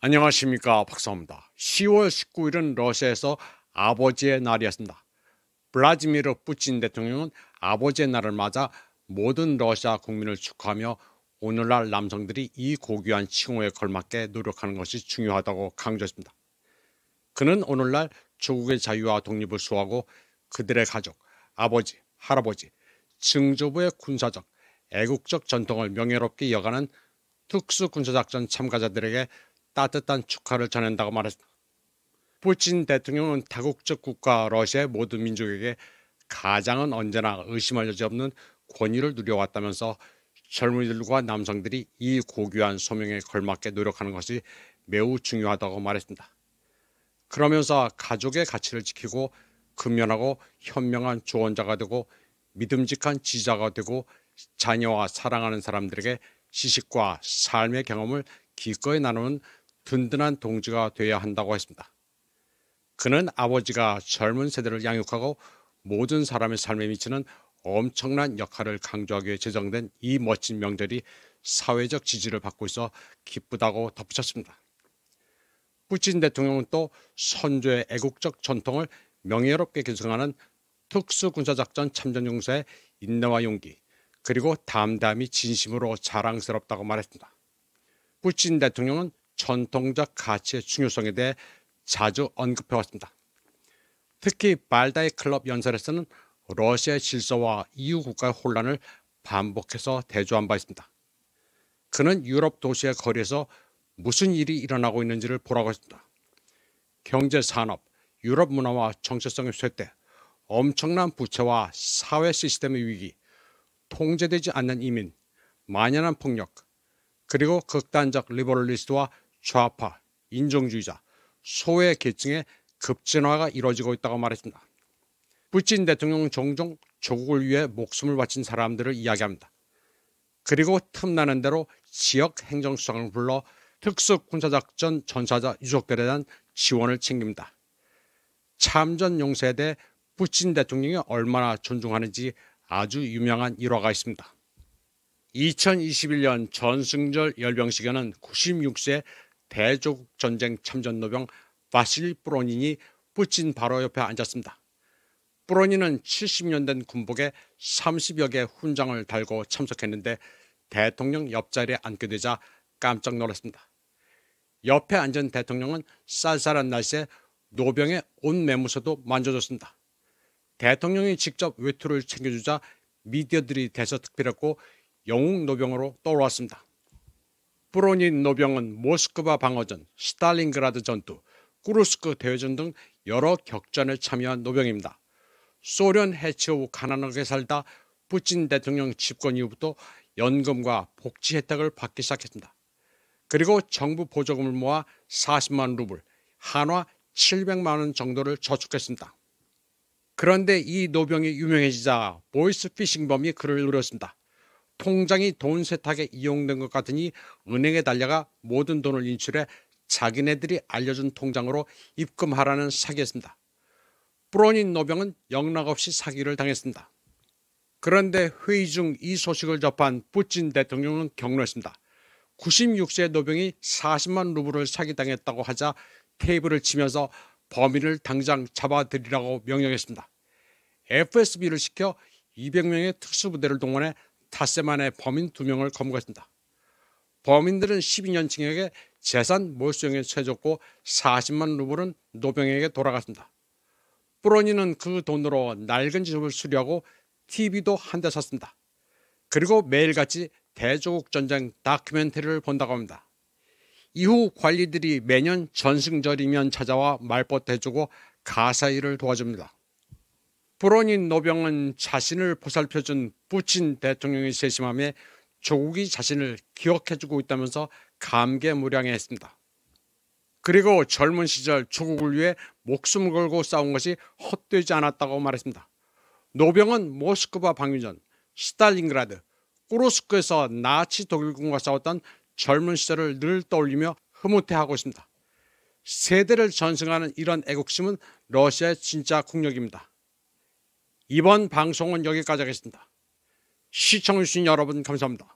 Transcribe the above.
안녕하십니까, 박사입니다. 10월 19일은 러시아에서 아버지의 날이었습니다. 블라디미르 푸틴 대통령은 아버지의 날을 맞아 모든 러시아 국민을 축하하며 오늘날 남성들이 이 고귀한 칭호에 걸맞게 노력하는 것이 중요하다고 강조했습니다. 그는 오늘날 조국의 자유와 독립을 수호하고 그들의 가족, 아버지, 할아버지, 증조부의 군사적, 애국적 전통을 명예롭게 이어가는 특수군사작전 참가자들에게 따뜻한 축하를 전한다고 말했습니다. 푸틴 대통령은 다국적 국가 러시아의 모든 민족에게 가장은 언제나 의심할 여지 없는 권위를 누려왔다면서 젊은이들과 남성들이 이 고귀한 소명에 걸맞게 노력하는 것이 매우 중요하다고 말했습니다. 그러면서 가족의 가치를 지키고 근면하고 현명한 조언자가 되고 믿음직한 지지자가 되고 자녀와 사랑하는 사람들에게 지식과 삶의 경험을 기꺼이 나누는 든든한 동지가 되어야 한다고 했습니다. 그는 아버지가 젊은 세대를 양육하고 모든 사람의 삶에 미치는 엄청난 역할을 강조하기 위해 제정된 이 멋진 명절이 사회적 지지를 받고 있어 기쁘다고 덧붙였습니다. 푸틴 대통령은 또 선조의 애국적 전통을 명예롭게 계승하는 특수군사작전 참전용사의 인내와 용기 그리고 담담히 진심으로 자랑스럽다고 말했습니다. 푸틴 대통령은 전통적 가치의 중요성에 대해 자주 언급해왔습니다. 특히 발다이 클럽 연설에서는 러시아의 질서와 EU 국가의 혼란을 반복해서 대조한 바 있습니다. 그는 유럽 도시의 거리에서 무슨 일이 일어나고 있는지를 보라고 했습니다. 경제, 산업, 유럽 문화와 정체성의 쇠퇴, 엄청난 부채와 사회 시스템의 위기, 통제되지 않는 이민, 만연한 폭력, 그리고 극단적 리버럴리스트와 좌파, 인종주의자, 소외 계층의 급진화가 이루어지고 있다고 말했습니다. 푸틴 대통령은 종종 조국을 위해 목숨을 바친 사람들을 이야기합니다. 그리고 틈나는 대로 지역 행정수장을 불러 특수군사작전 전사자 유족들에 대한 지원을 챙깁니다. 참전 용사에 대해 푸틴 대통령이 얼마나 존중하는지 아주 유명한 일화가 있습니다. 2021년 전승절 열병식에는 96세 대조국 전쟁 참전 노병 바실리 프로닌이 푸틴 바로 옆에 앉았습니다. 프로닌은 70년 된 군복에 30여 개 훈장을 달고 참석했는데 대통령 옆자리에 앉게 되자 깜짝 놀랐습니다. 옆에 앉은 대통령은 쌀쌀한 날씨에 노병의 옷 매무새도 만져줬습니다. 대통령이 직접 외투를 챙겨주자 미디어들이 대서특필했고 영웅 노병으로 떠올랐습니다. 프로닌 노병은 모스크바 방어전, 스탈린그라드 전투, 쿠르스크 대회전 등 여러 격전에 참여한 노병입니다. 소련 해체 후 가난하게 살다 푸틴 대통령 집권 이후부터 연금과 복지 혜택을 받기 시작했습니다. 그리고 정부 보조금을 모아 40만 루블, 한화 700만 원 정도를 저축했습니다. 그런데 이 노병이 유명해지자 보이스피싱범이 그를 노렸습니다. 통장이 돈 세탁에 이용된 것 같으니 은행에 달려가 모든 돈을 인출해 자기네들이 알려준 통장으로 입금하라는 사기였습니다. 프로닌 노병은 영락없이 사기를 당했습니다. 그런데 회의 중 이 소식을 접한 푸틴 대통령은 격노했습니다. 96세 노병이 40만 루블을 사기당했다고 하자 테이블을 치면서 범인을 당장 잡아들이라고 명령했습니다. FSB를 시켜 200명의 특수부대를 동원해 닷새 만에 범인 2명을 검거했습니다. 범인들은 12년 징역에 재산 몰수형에 처해졌고 40만 루블은 노병에게 돌아갔습니다. 프로닌은 그 돈으로 낡은 집을 수리하고 TV도 한 대 샀습니다. 그리고 매일같이 대조국 전쟁 다큐멘터리를 본다고 합니다. 이후 관리들이 매년 전승절이면 찾아와 말벗 해주고 가사일을 도와줍니다. 프로닌 노병은 자신을 보살펴준 푸틴 대통령의 세심함에 조국이 자신을 기억해주고 있다면서 감개무량해했습니다. 그리고 젊은 시절 조국을 위해 목숨을 걸고 싸운 것이 헛되지 않았다고 말했습니다. 노병은 모스크바 방위전, 스탈린그라드, 쿠르스크에서 나치 독일군과 싸웠던 젊은 시절을 늘 떠올리며 흐뭇해하고 있습니다. 세대를 전승하는 이런 애국심은 러시아의 진짜 국력입니다. 이번 방송은 여기까지 하겠습니다. 시청해주신 여러분 감사합니다.